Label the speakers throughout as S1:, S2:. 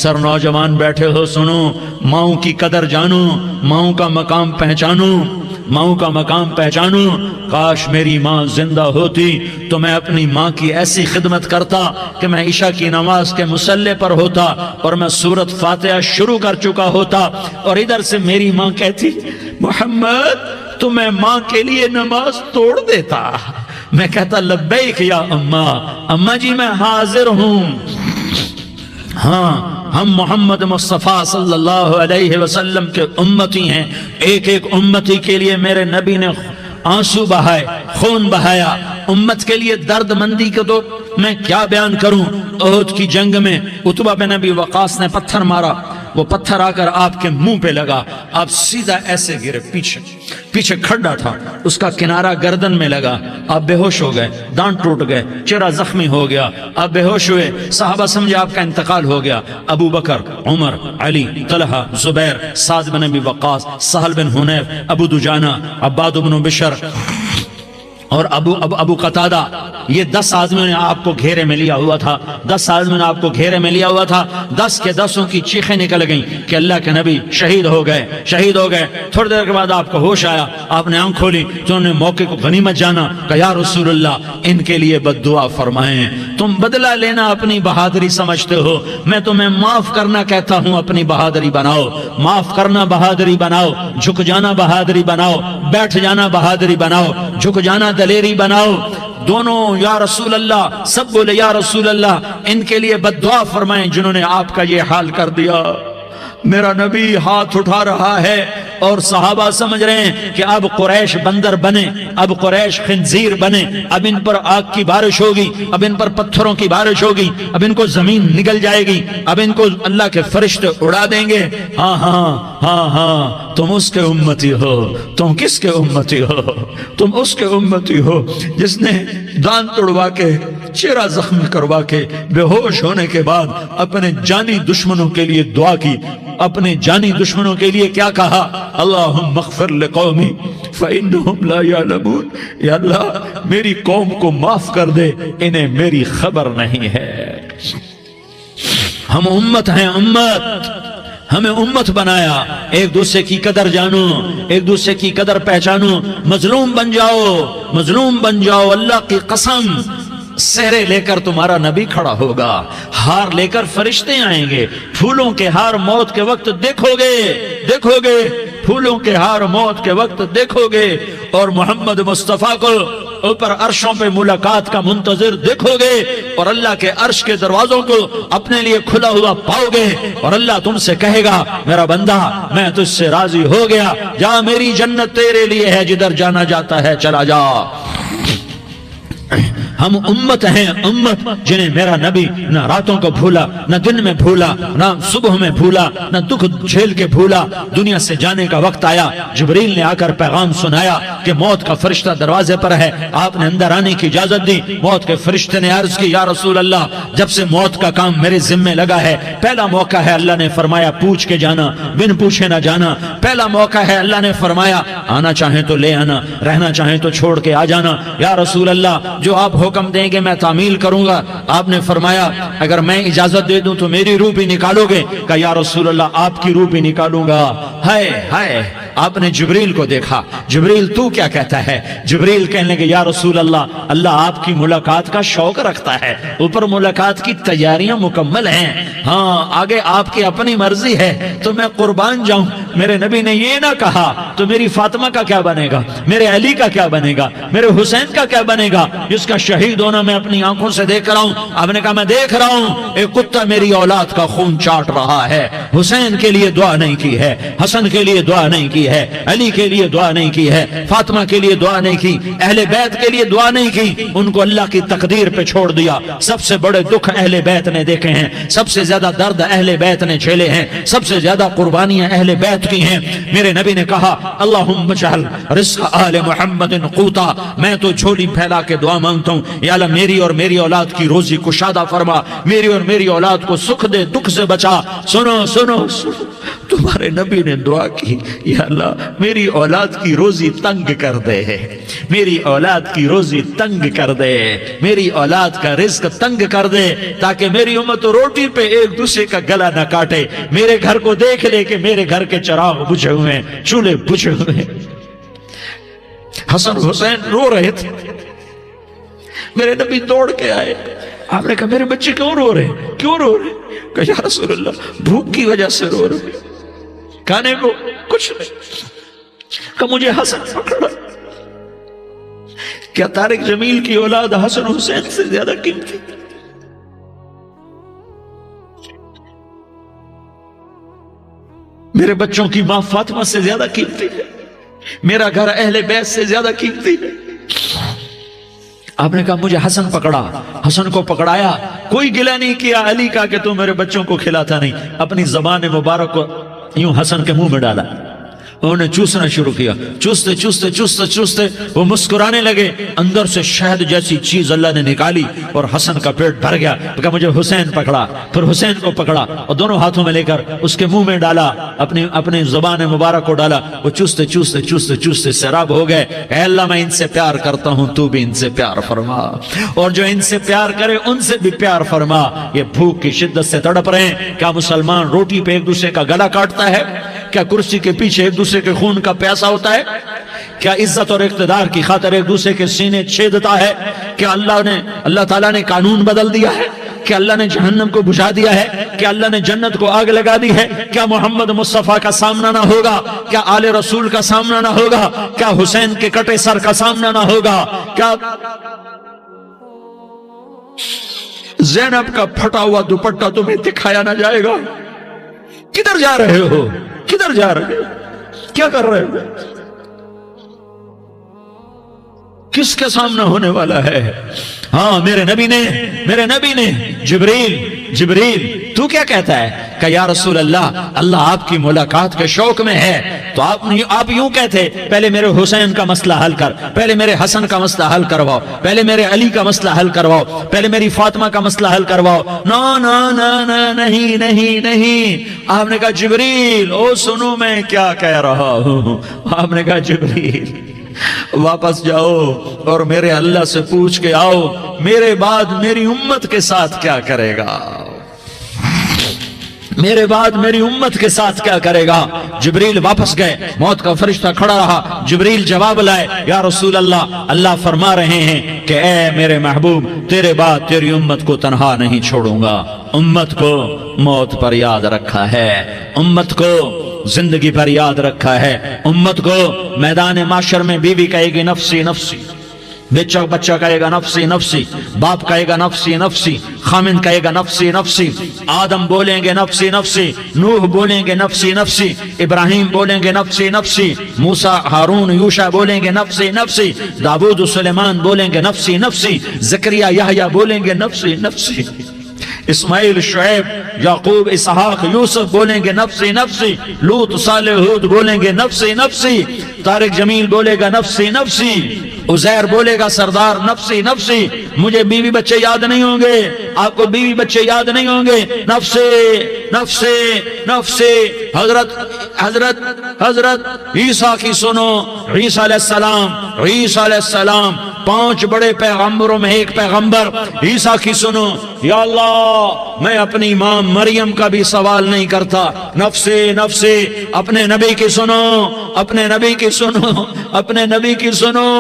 S1: اکثر نوجوان بیٹھے ہو، سنو، ماؤں کی قدر جانو، ماؤں کا مقام پہچانو، ماؤں کا مقام پہچانو۔ کاش میری ماں زندہ ہوتی تو میں اپنی ماں کی ایسی خدمت کرتا کہ میں عشاء کی نماز کے مصلی پر ہوتا اور میں سورۃ فاتحہ شروع کر چکا ہوتا، اور ادھر سے میری ماں کہتی محمد تو میں ماں کے لیے نماز توڑ دیتا۔ میں کہتا لبیک یا اماں، اماں جی میں حاضر ہوں۔ ہاں، ہم محمد مصطفیٰ صلی اللہ علیہ وسلم کے امتی ہیں۔ ایک ایک امتی کے لیے میرے نبی نے آنسو بہائے، خون بہایا۔ امت کے لیے درد مندی کو تو میں کیا بیان کروں۔ احد کی جنگ میں عتبہ بن ابی وقاص نے پتھر مارا، وہ پتھر آ کر آپ کے منہ پہ لگا، آپ سیدھا ایسے گرے، پیچھے کھڈا تھا، اس کا کنارہ گردن میں لگا، آپ بے ہوش ہو گئے، دانت ٹوٹ گئے، چہرہ زخمی ہو گیا، آپ بے ہوش ہوئے، صحابہ سمجھے آپ کا انتقال ہو گیا۔ ابو بکر، عمر، علی، طلحہ، زبیر، سعد بن ابی وقاص، سہل بن حنیف، ابو دجانہ، عباد بن بشر اور ابو قتادہ، یہ 10 آدمیوں نے آپ کو گھیرے میں لیا ہوا تھا، 10 آدمیوں نے آپ کو گھیرے میں لیا ہوا تھا۔ 10 کے 10 کی چیخیں نکل گئیں کہ اللہ کے نبی شہید ہو گئے، شہید ہو گئے۔ تھوڑی دیر کے بعد آپ کو ہوش آیا، آپ نے آنکھ کھولی تو انہوں نے موقع کو غنیمت جانا کہ یا رسول اللہ ان کے لیے بد دعا فرمائیں۔ تم بدلہ لینا اپنی بہادری سمجھتے ہو، میں تمہیں معاف کرنا کہتا ہوں، اپنی بہادری بناؤ، معاف کرنا بہادری بناؤ، جھک جانا بہادری بناؤ، بیٹھ جانا بہادری بناؤ، جھک جانا دلیری بناؤ۔ دونوں یا رسول اللہ، سب بولے یا رسول اللہ، ان کے لیے بد دعا فرمائیں جنہوں نے آپ کا یہ حال کر دیا۔ میرا نبی ہاتھ اٹھا رہا ہے اور صحابہ سمجھ رہے ہیں کہ اب قریش بندر بنے، اب قریش خنزیر بنے، اب ان پر آگ کی بارش ہوگی، اب ان پر پتھروں کی بارش ہوگی، اب ان کو زمین نگل جائے گی، اب ان کو اللہ کے فرشتے اڑا دیں گے۔ ہاں ہاں ہاں ہاں، تم اس کے امتی ہو۔ تم کس کے امتی ہو؟ تم اس کے امتی ہو جس نے دانت توڑوا کے، چہرہ زخمی کروا کے، بے ہوش ہونے کے بعد اپنے جانی دشمنوں کے لیے دعا کی، اپنے جانی دشمنوں کے لیے کیا کہا؟ اللہم اغفر لقومی فإنہم لا یعلمون، یا اللہ میری قوم کو معاف کر دے، انہیں میری خبر نہیں ہے۔ ہم امت ہیں، امت، ہمیں امت بنایا۔ ایک دوسرے کی قدر جانو، ایک دوسرے کی قدر پہچانو، مظلوم بن جاؤ، مظلوم بن جاؤ۔ اللہ کی قسم، سہرے لے کر تمہارا نبی کھڑا ہوگا، ہار لے کر فرشتے آئیں گے، پھولوں کے ہار موت کے وقت دیکھو گے، دیکھو گے، پھولوں کے ہار موت کے وقت دیکھو گے، اور محمد مصطفیٰ کو اوپر عرشوں پہ ملاقات کا منتظر دیکھو گے، اور اللہ کے عرش کے دروازوں کو اپنے لیے کھلا ہوا پاؤ گے، اور اللہ تم سے کہے گا میرا بندہ میں تجھ سے راضی ہو گیا، جا میری جنت تیرے لیے ہے، جدھر جانا جاتا ہے چلا جا۔ ہم امت ہیں، امت جنہیں میرا نبی نہ راتوں کو بھولا، نہ دن میں بھولا، نہ صبح میں بھولا، نہ دکھ جھیل کے بھولا۔ دنیا سے جانے کا وقت آیا، جبریل نے آ کر پیغام سنایا کہ موت کا فرشتہ دروازے پر ہے، آپ نے اندر آنے کی اجازت دی۔ موت کے فرشتے نے عرض کی یا رسول اللہ جب سے موت کا کام میرے ذمے لگا ہے، پہلا موقع ہے، اللہ نے فرمایا پوچھ کے جانا، بن پوچھے نہ جانا۔ پہلا موقع ہے، اللہ نے فرمایا آنا چاہیں تو لے آنا، رہنا چاہیں تو چھوڑ کے آ جانا۔ یا رسول اللہ جو آپ حکم دیں گے میں تعمیل کروں گا۔ آپ نے فرمایا اگر میں اجازت دے دوں تو میری روح بھی نکالو گے؟ کہا یا رسول اللہ آپ کی روح بھی نکالوں گا۔ ہائے ہائے، آپ نے جبریل کو دیکھا، جبریل تو کیا کہتا ہے؟ جبریل کہنے لگے یا رسول اللہ اللہ آپ کی ملاقات کا شوق رکھتا ہے، اوپر ملاقات کی تیاریاں مکمل ہیں، ہاں آگے آپ کی اپنی مرضی ہے تو میں قربان جاؤں۔ میرے نبی نے یہ نہ کہا تو میری فاطمہ کا کیا بنے گا، میرے علی کا کیا بنے گا، میرے حسین کا کیا بنے گا جس کا شہید ہونا میں اپنی آنکھوں سے دیکھ رہا ہوں۔ آپ نے کہا میں دیکھ رہا ہوں ایک کتا میری اولاد کا خون چاٹ رہا ہے۔ حسین کے لیے دعا نہیں کی ہے، حسن کے لیے دعا نہیں کی ہے، علی کے لیے دعا نہیں کی ہے، فاطمہ کے لیے دعا نہیں کی، اہل بیت کے لیے دعا نہیں کی، ان کو اللہ کی تقدیر پہ چھوڑ دیا۔ سب سے بڑے دکھ اہل بیت نے دیکھے ہیں، سب سے زیادہ درد اہل بیت نے جھیلے ہیں، سب سے زیادہ قربانیاں اہل بیت کی ہیں۔ میرے نبی نے کہا اللہم اجعل رزق آل محمد قوتا، میں تو جھولی پھیلا کے دعا مانگتا ہوں یا اللہ میری اور میری اولاد کی روزی کشادہ فرما، میری اور میری اولاد کو سکھ دے، دکھ سے بچا۔ سنو سنو سنو، تمہارے نبی نے دعا کی یا اللہ میری اولاد کی روزی تنگ کر دے، میری اولاد کی روزی تنگ کر دے، میری اولاد کا رزق تنگ کر دے، تاکہ میری امت روٹی پہ ایک دوسرے کا گلا نہ کاٹے، میرے گھر کو دیکھ لے کہ میرے گھر کے چراغ بجھے ہوئے ہیں، چولہے بجھے ہوئے ہیں۔ حسن حسین رو رہے تھے، میرے نبی دوڑ کے آئے، آپ نے کہا میرے بچے کیوں رو رہے ہیں، کیوں رو رہے ہیں؟ کہا یا رسول اللہ بھوک کی وجہ سے رو رہے ہیں، کھانے کو کچھ نہیں۔ کہ مجھے حسن پکڑا۔ کیا طارق جمیل کی اولاد حسن حسین سے زیادہ قیمتی؟ میرے بچوں کی ماں فاطمہ سے زیادہ قیمتی ہے، میرا گھر اہل بیت سے زیادہ قیمتی ہے۔ آپ نے کہا مجھے حسن پکڑا، حسن کو پکڑایا، کوئی گلہ نہیں کیا علی کا کہ تو میرے بچوں کو کھلاتا نہیں، اپنی زبان مبارک کو یوں حسن کے منہ میں ڈالا، انہوں نے چوسنا شروع کیا، چوستے چوستے چوستے چوستے وہ مسکرانے لگے، اندر سے شہد جیسی چیز اللہ نے نکالی اور حسن کا پیٹ بھر گیا۔ کہا مجھے حسین پکڑا، پھر حسین کو پکڑا اور دونوں ہاتھوں میں لے کر اس کے منہ میں ڈالا، اپنی زبان مبارک کو ڈالا، وہ چوستے چوستے چوستے چوستے سیراب ہو گئے۔ اے اللہ میں ان سے پیار کرتا ہوں، تو بھی ان سے پیار فرما، اور جو ان سے پیار کرے ان سے بھی پیار فرما۔ یہ بھوک کی شدت سے تڑپ رہے ہیں، کیا مسلمان روٹی پہ ایک دوسرے کا گلا کاٹتا ہے؟ کیا کرسی کے پیچھے ایک دوسرے کے خون کا پیاسا ہوتا ہے؟ کیا عزت اور اقتدار کی خاطر ایک دوسرے کے سینے چھیدتا ہے؟ کیا اللہ تعالیٰ نے قانون بدل دیا ہے؟ کیا اللہ نے جہنم کو بجھا دیا ہے؟ کیا اللہ نے جنت کو آگ لگا دی ہے؟ کیا محمد مصطفیٰ کا سامنا نہ ہوگا؟ کیا آل رسول کا سامنا نہ ہوگا؟ کیا حسین کے کٹے سر کا سامنا نہ ہوگا؟ کیا زینب کا پھٹا ہوا دوپٹہ تمہیں دکھایا نہ جائے گا؟ کدھر جا رہے ہو؟ کدھر جا رہے ہو؟ کیا کر رہے ہو؟ کس کے سامنا ہونے والا ہے؟ ہاں میرے نبی نے جبریل تو کیا کہتا ہے کہ یا رسول اللہ آپ کی ملاقات کے شوق میں ہے، تو آپ یوں کہتے پہلے میرے حسین کا مسئلہ حل کر، پہلے میرے حسن کا مسئلہ حل کرواؤ، پہلے میرے علی کا مسئلہ حل کرواؤ، پہلے میری فاطمہ کا مسئلہ حل کرواؤ۔ نہیں۔ آپ نے کہا جبریل او سنو میں کیا کہہ رہا ہوں۔ آپ نے کہا جبریل واپس جاؤ اور میرے اللہ سے پوچھ کے آؤ میرے بعد میری امت کے ساتھ کیا کرے گا، میرے بعد میری امت کے ساتھ کیا کرے گا۔ جبریل واپس گئے، موت کا فرشتہ کھڑا رہا، جبریل جواب لائے یا رسول اللہ فرما رہے ہیں کہ اے میرے محبوب تیرے بعد تیری امت کو تنہا نہیں چھوڑوں گا، امت کو موت پر یاد رکھا ہے، امت کو زندگی پر یاد رکھا ہے، امت کو میدان معاشر میں بیوی کہے گی نفسی نفسی، بچہ کہے گا نفسی نفسی، باپ کہے گا نفسی نفسی، خامن کہے گا نفسی نفسی، آدم بولیں گے نفسی نفسی، نوح بولیں گے نفسی نفسی، ابراہیم بولیں گے نفسی نفسی، موسیٰ ہارون یوشع بولیں گے نفسی نفسی، داؤد و سلیمان بولیں گے نفسی نفسی، زکریا یحییٰ بولیں گے نفسی نفسی، اسماعیل شعیب یعقوب اسحاق یوسف بولیں گے نفسی نفسی، لوط صالح ہود بولیں گے نفسی نفسی، طارق جمیل بولے گا نفسی نفسی، عزیر بولے گا سردار نفسی نفسی، مجھے بیوی بچے یاد نہیں ہوں گے، آپ کو بیوی بچے یاد نہیں ہوں گے، نفسی نفسی نفسی۔ حضرت عیسیٰ کی سنو، عیسیٰ علیہ السلام 5 بڑے پیغمبروں میں ایک پیغمبر، عیسیٰ کی سنو، یا اللہ میں اپنی ماں مریم کا بھی سوال نہیں کرتا، نفسی نفسی۔ اپنے نبی کی سنو، اپنے نبی کی سنو، اپنے نبی کی سنو،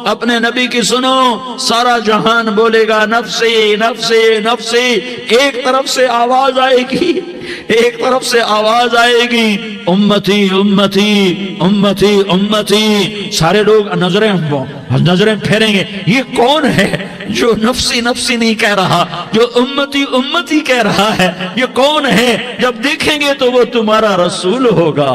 S1: اپنے نبی کی سنو، سارا جہان بولے گا نفسی نفسی نفسی۔ ایک طرف سے آواز آئے گی، ایک طرف سے آواز آئے گی امتی امتی امتی امتی، سارے لوگ نظریں پھیریں گے، یہ کون ہے جو نفسی نفسی نہیں کہہ رہا، جو امتی امتی کہہ رہا ہے، یہ کون ہے؟ جب دیکھیں گے تو وہ تمہارا رسول ہوگا،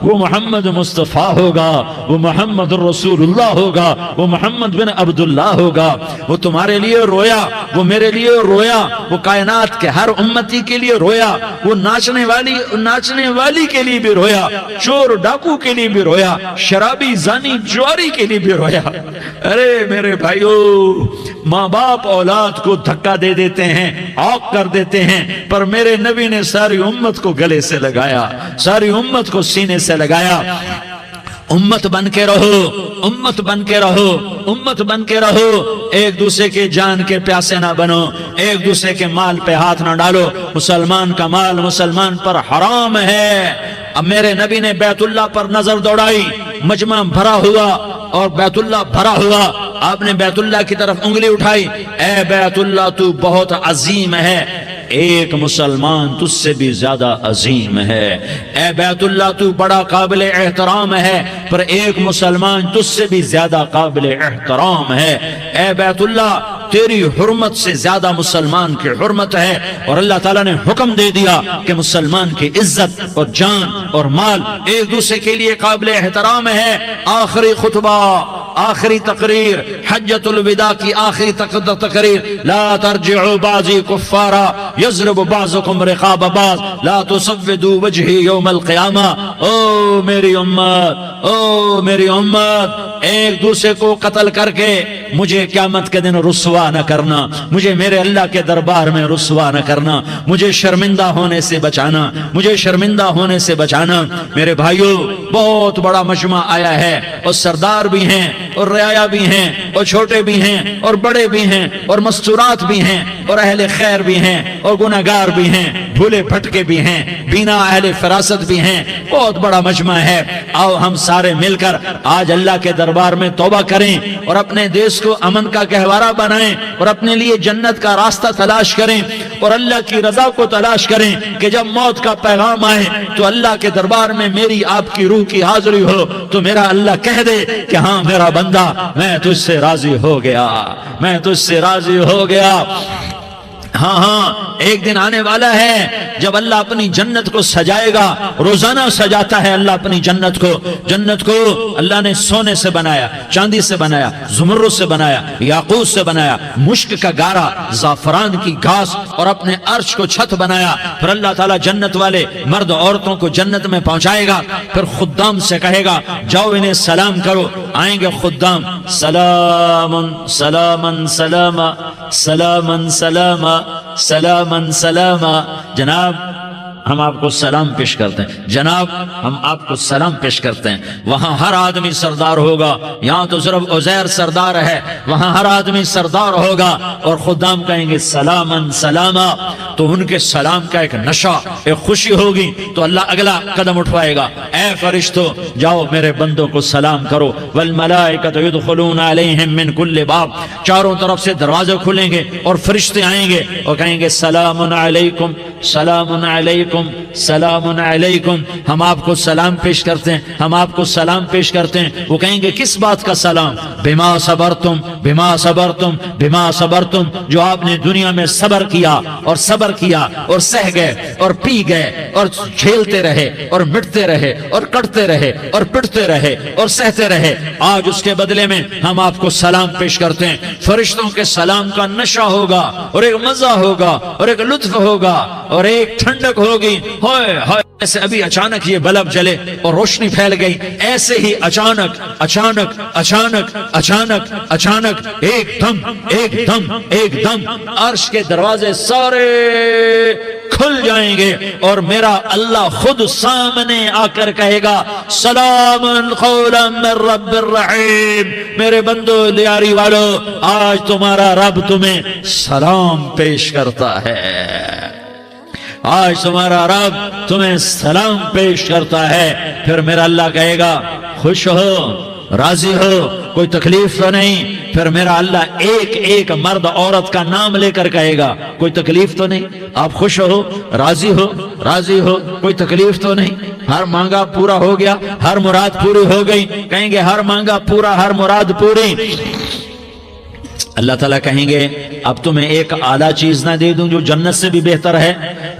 S1: وہ محمد مصطفیٰ ہوگا، وہ محمد رسول اللہ ہوگا، وہ محمد بن عبداللہ ہوگا۔ وہ تمہارے لیے رویا، وہ میرے لیے رویا، وہ کائنات کے ہر امتی کے لیے رویا، وہ ناچنے والی کے لیے بھی رویا، چور ڈاکو کے لیے بھی رویا، شرابی زانی جواری کے لیے بھی رویا۔ ارے میرے بھائیو، ماں باپ اولاد کو دھکا دے دیتے ہیں، عوق کر دیتے ہیں، پر میرے نبی نے ساری امت کو گلے سے لگایا، ساری امت کو سینے سے لگایا۔ امت بن کے رہو، امت بن کے رہو، امت بن کے رہو، ایک دوسرے کے جان کے پیاسے نہ بنو، ایک دوسرے کے مال پہ ہاتھ نہ ڈالو۔ مسلمان کا مال مسلمان پر حرام ہے۔ اب میرے نبی نے بیت اللہ پر نظر دوڑائی، مجمع بھرا ہوا اور بیت اللہ بھرا ہوا، آپ نے بیت اللہ کی طرف انگلی اٹھائی، اے بیت اللہ تو بہت عظیم ہے، ایک مسلمان تجھ سے بھی زیادہ عظیم ہے۔ اے بیت اللہ تو بڑا قابل احترام ہے، پر ایک مسلمان تجھ سے بھی زیادہ قابل احترام ہے۔ اے بیت اللہ تیری حرمت سے زیادہ مسلمان کی حرمت ہے، اور اللہ تعالیٰ نے حکم دے دیا کہ مسلمان کی عزت اور جان اور مال ایک دوسرے کے لیے قابل احترام ہے۔ آخری خطبہ، آخری تقریر، حجۃ الوداع کی آخری تقریر، لا ترجعوا بعضی کفارا یضرب بعضکم رقاب بعض لا تسودوا وجہی یوم القیامہ۔ او میری امت، او میری امت، ایک دوسرے کو قتل کر کے مجھے قیامت کے دن رسوا نہ کرنا، مجھے میرے اللہ کے دربار میں رسوا نہ کرنا، مجھے شرمندہ ہونے سے بچانا، مجھے شرمندہ ہونے سے بچانا۔ میرے بھائیو، بہت بڑا مجمع آیا ہے، اور سردار بھی ہیں اور رعایا بھی ہیں اور چھوٹے بھی ہیں اور بڑے بھی ہیں اور مستورات بھی ہیں اور اہل خیر بھی ہیں اور گناہگار بھی ہیں، بھولے بھٹکے بھی ہیں، بینا اہل فراست بھی ہیں، بہت بڑا مجمع ہے۔ آؤ ہم سارے مل کر آج اللہ کے دربار میں توبہ کریں اور اپنے دیش کو امن کا گہوارہ بنائیں اور اپنے لیے جنت کا راستہ تلاش کریں اور اللہ کی رضا کو تلاش کریں کہ جب موت کا پیغام آئے تو اللہ کے دربار میں میری آپ کی روح کی حاضری ہو تو میرا اللہ کہہ دے کہ ہاں میرا بندہ، میں تجھ سے راضی ہو گیا، میں تجھ سے راضی ہو گیا۔ ہاں ہاں، ایک دن آنے والا ہے جب اللہ اپنی جنت کو سجائے گا، روزانہ سجاتا ہے اللہ اپنی جنت کو۔ جنت کو اللہ نے سونے سے بنایا، چاندی سے بنایا، زمرد سے بنایا، یاقوت سے بنایا، مشک کا گارا، زعفران کی گھاس اور اپنے عرش کو چھت بنایا۔ پھر اللہ تعالیٰ جنت والے مرد عورتوں کو جنت میں پہنچائے گا، پھر خدام سے کہے گا جاؤ انہیں سلام کرو۔ آئیں گے خدام، سلامن سلامن سلاما سلامن سلاما سلامن سلاما۔ جناب ہم آپ کو سلام پیش کرتے ہیں، جناب ہم آپ کو سلام پیش کرتے ہیں۔ وہاں ہر آدمی سردار ہوگا، یہاں تو صرف عزیر سردار ہے، وہاں ہر آدمی سردار ہوگا، اور خدام کہیں گے سلامن سلاما، تو ان کے سلام کا ایک نشہ، ایک خوشی ہوگی، تو اللہ اگلا قدم اٹھوائے گا، اے فرشتوں جاؤ میرے بندوں کو سلام کرو۔ والملائکۃ یدخلون علیہم من کل باب، چاروں طرف سے دروازے کھلیں گے اور فرشتے آئیں گے اور کہیں گے سلام علیکم سلام علیکم سلام علیکم۔ ہم آپ کو سلام پیش کرتے ہیں، ہم آپ کو سلام پیش کرتے ہیں۔ وہ کہیں گے کس بات کا سلام؟ بما صبرتم بما صبرتم بما صبرتم، جو آپ نے دنیا میں صبر کیا اور صبر کیا اور سہ گئے اور پی گئے اور جھیلتے رہے اور مٹتے رہے اور کٹتے رہے اور پٹتے رہے اور سہتے رہے، آج اس کے بدلے میں ہم آپ کو سلام پیش کرتے ہیں۔ فرشتوں کے سلام کا نشہ ہوگا اور ایک مزہ ہوگا اور ایک لطف ہوگا اور ایک ٹھنڈک ہوگی۔ ہوئے ہوئے، ایسے ابھی اچانک یہ بلب جلے اور روشنی پھیل گئی، ایسے ہی اچانک اچانک اچانک اچانک اچانک ایک دم ایک دم ایک دم عرش کے دروازے سارے کھل جائیں گے اور میرا اللہ خود سامنے آ کر کہے گا سلام قولا من رب الرحیم۔ میرے بندو لیاری والو، آج تمہارا رب تمہیں سلام پیش کرتا ہے، آج تمہارا رب تمہیں سلام پیش کرتا ہے۔ پھر میرا اللہ کہے گا خوش ہو، راضی ہو، کوئی تکلیف تو نہیں؟ پھر میرا اللہ ایک ایک مرد عورت کا نام لے کر کہے گا کوئی تکلیف تو نہیں؟ آپ خوش ہو، راضی ہو، راضی ہو، کوئی تکلیف تو نہیں؟ ہر مانگا پورا ہو گیا، ہر مراد پوری ہو گئی؟ کہیں گے ہر مانگا پورا، ہر مراد پوری۔ اللہ تعالیٰ کہیں گے اب تمہیں ایک اعلیٰ چیز نہ دے دوں جو جنت سے بھی بہتر ہے؟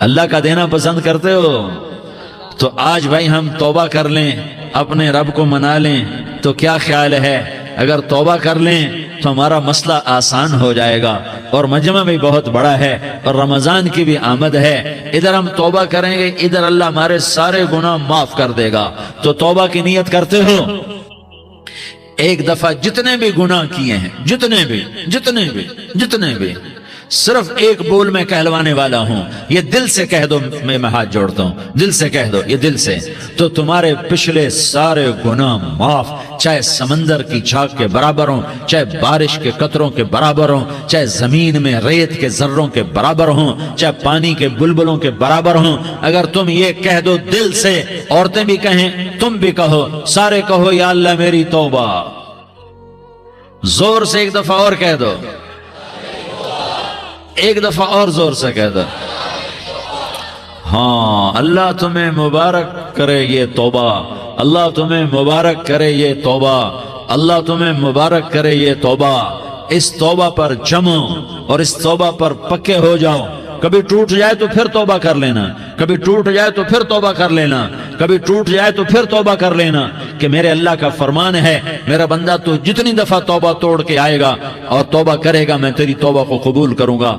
S1: اللہ کا دینا پسند کرتے ہو؟ تو آج بھائی ہم توبہ کر لیں، اپنے رب کو منا لیں، تو کیا خیال ہے اگر توبہ کر لیں تو ہمارا مسئلہ آسان ہو جائے گا، اور مجمع بھی بہت بڑا ہے اور رمضان کی بھی آمد ہے، ادھر ہم توبہ کریں گے، ادھر اللہ ہمارے سارے گناہ معاف کر دے گا۔ تو توبہ کی نیت کرتے ہو؟ ایک دفعہ جتنے بھی گناہ کیے ہیں، جتنے بھی صرف ایک بول میں کہلوانے والا ہوں، یہ دل سے کہہ دو، میں ہاتھ جوڑتا ہوں، دل سے کہہ دو، یہ دل سے، تو تمہارے پچھلے سارے گناہ معاف، چاہے سمندر کی جھاگ کے برابر ہوں، چاہے بارش کے قطروں کے برابر ہوں، چاہے زمین میں ریت کے ذروں کے برابر ہوں، چاہے پانی کے بلبلوں کے برابر ہوں۔ اگر تم یہ کہہ دو دل سے، عورتیں بھی کہیں، تم بھی کہو، سارے کہو یا اللہ میری توبہ، زور سے ایک دفعہ اور کہہ دو، ایک دفعہ اور زور سے کہہ دو۔ ہاں، اللہ تمہیں مبارک کرے یہ توبہ، اللہ تمہیں مبارک کرے یہ توبہ، اللہ تمہیں مبارک کرے یہ توبہ۔ اس توبہ پر جمو اور اس توبہ پر پکے ہو جاؤ۔ کبھی ٹوٹ جائے تو پھر توبہ کر لینا، کبھی ٹوٹ جائے تو پھر توبہ کر لینا، کبھی ٹوٹ جائے تو پھر توبہ کر لینا، کہ میرے اللہ کا فرمان ہے، میرا بندہ تو جتنی دفعہ توبہ توڑ کے آئے گا اور توبہ کرے گا، میں تیری توبہ کو قبول کروں گا۔